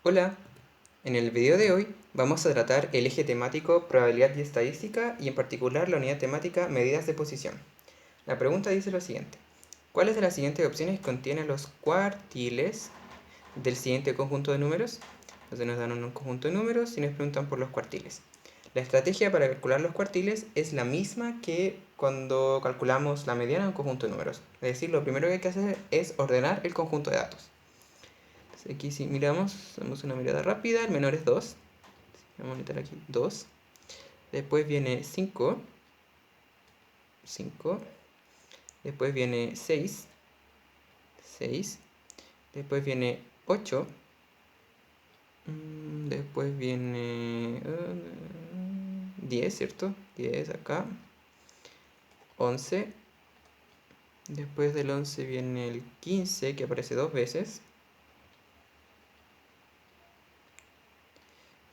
Hola, en el video de hoy vamos a tratar el eje temático probabilidad y estadística y en particular la unidad temática medidas de posición. La pregunta dice lo siguiente: ¿cuáles de las siguientes opciones contienen los cuartiles del siguiente conjunto de números? Entonces nos dan un conjunto de números y nos preguntan por los cuartiles. La estrategia para calcular los cuartiles es la misma que cuando calculamos la mediana de un conjunto de números. Es decir, lo primero que hay que hacer es ordenar el conjunto de datos. Aquí si miramos, hacemos una mirada rápida, el menor es 2. Vamos a meter aquí 2. Después viene 5. 5. Después viene 6. 6. Después viene 8. Después viene 10, ¿cierto? 10 acá. 11. Después del 11 viene el 15, que aparece dos veces.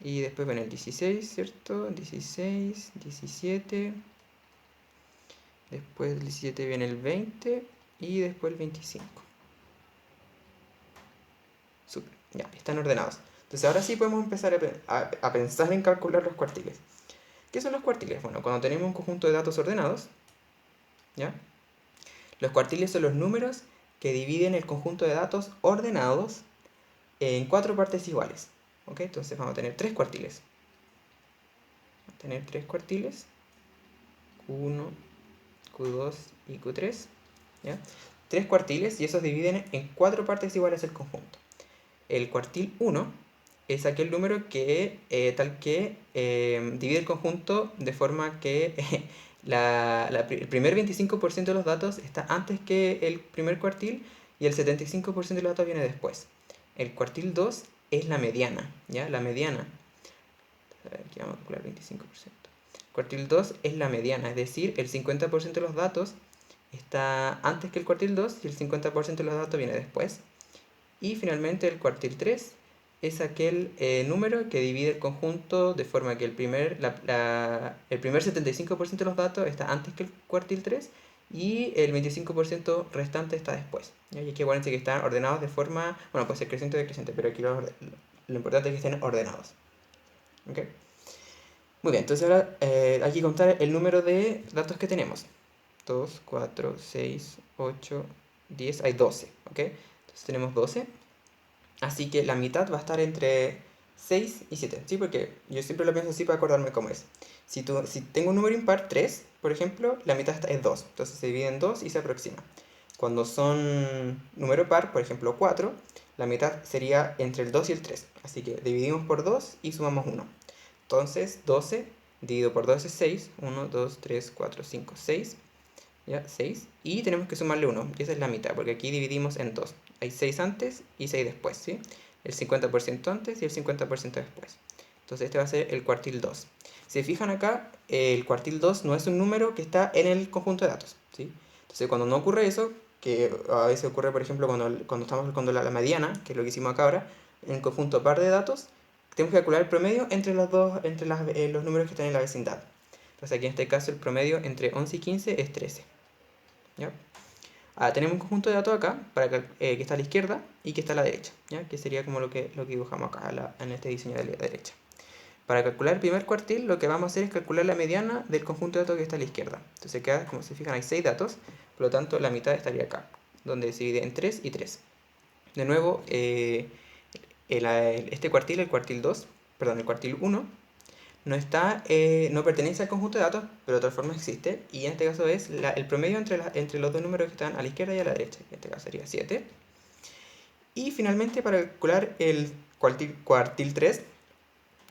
Y después viene el 16, ¿cierto? 16, 17. Después del 17 viene el 20 y después el 25. Super, ya, están ordenados. Entonces ahora sí podemos empezar a pensar en calcular los cuartiles. ¿Qué son los cuartiles? Bueno, cuando tenemos un conjunto de datos ordenados, ¿ya? Los cuartiles son los números que dividen el conjunto de datos ordenados en cuatro partes iguales. ¿Ok? Entonces vamos a tener tres cuartiles. Vamos a tener tres cuartiles. Q1, Q2 y Q3. ¿Ya? Tres cuartiles y esos dividen en cuatro partes iguales el conjunto. El cuartil 1 es aquel número que divide el conjunto de forma que el primer 25% de los datos está antes que el primer cuartil y el 75% de los datos viene después. El cuartil 2 es la mediana, ¿ya? La mediana. Aquí vamos a calcular 25%. Cuartil 2 es la mediana, es decir, el 50% de los datos está antes que el cuartil 2 y el 50% de los datos viene después. Y finalmente el cuartil 3 es aquel número que divide el conjunto de forma que el primer 75% de los datos está antes que el cuartil 3 y el 25% restante está después. Y aquí acuérdense que están ordenados de forma, bueno, puede ser creciente o decreciente, pero aquí lo importante es que estén ordenados. ¿Ok? Muy bien, entonces ahora hay que contar el número de datos que tenemos. 2, 4, 6, 8, 10, hay 12. ¿Ok? Entonces tenemos 12. Así que la mitad va a estar entre 6 y 7, ¿sí? Porque yo siempre lo pienso así para acordarme cómo es. Si tengo un número impar, 3, por ejemplo, la mitad es 2. Entonces se divide en 2 y se aproxima. Cuando son número par, por ejemplo 4, la mitad sería entre el 2 y el 3. Así que dividimos por 2 y sumamos 1. Entonces 12 dividido por 2 es 6. 1, 2, 3, 4, 5, 6. ¿Ya? 6. Y tenemos que sumarle 1, y esa es la mitad, porque aquí dividimos en 2. Hay 6 antes y 6 después, ¿sí? El 50% antes y el 50% después. Entonces este va a ser el cuartil 2. Si se fijan acá, el cuartil 2 no es un número que está en el conjunto de datos, ¿sí? Entonces cuando no ocurre eso, que a veces ocurre por ejemplo cuando estamos calculando la mediana, que es lo que hicimos acá ahora, en el conjunto par de datos, tenemos que calcular el promedio entre los números que están en la vecindad. Entonces aquí en este caso el promedio entre 11 y 15 es 13. ¿Ya? Tenemos un conjunto de datos acá que está a la izquierda y que está a la derecha, ¿ya? Que sería como lo que dibujamos acá en este diseño de la derecha. Para calcular el primer cuartil, lo que vamos a hacer es calcular la mediana del conjunto de datos que está a la izquierda. Entonces queda, como se fijan, hay 6 datos, por lo tanto la mitad estaría acá, donde se divide en 3 y 3. De nuevo, este cuartil, el cuartil 2, perdón, el cuartil 1, no pertenece al conjunto de datos, pero de todas formas existe, y en este caso es el promedio entre los dos números que están a la izquierda y a la derecha, que en este caso sería 7. Y finalmente, para calcular el cuartil 3,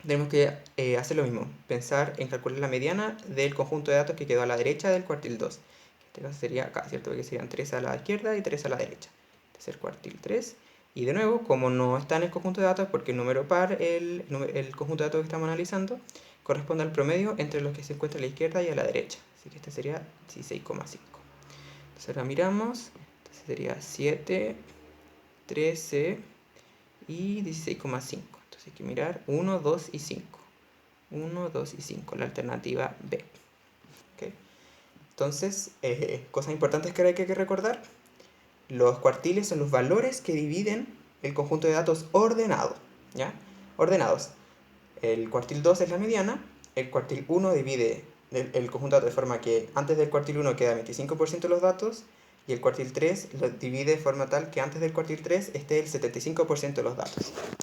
tenemos que hacer lo mismo, pensar en calcular la mediana del conjunto de datos que quedó a la derecha del cuartil 2. En este caso sería acá, ¿cierto? Porque serían 3 a la izquierda y 3 a la derecha. Este es el cuartil 3. Y de nuevo, como no está en el conjunto de datos, porque el número par, el conjunto de datos que estamos analizando, corresponde al promedio entre los que se encuentran a la izquierda y a la derecha. Así que este sería 16,5. Entonces ahora miramos. Entonces sería 7, 13 y 16,5. Entonces hay que mirar 1, 2 y 5. 1, 2 y 5, la alternativa B. ¿Okay? Entonces, cosas importantes que hay que recordar. Los cuartiles son los valores que dividen el conjunto de datos ordenado. ¿ya? Ordenados. El cuartil 2 es la mediana, el cuartil 1 divide el conjunto de datos de forma que antes del cuartil 1 queda 25% de los datos, y el cuartil 3 lo divide de forma tal que antes del cuartil 3 esté el 75% de los datos.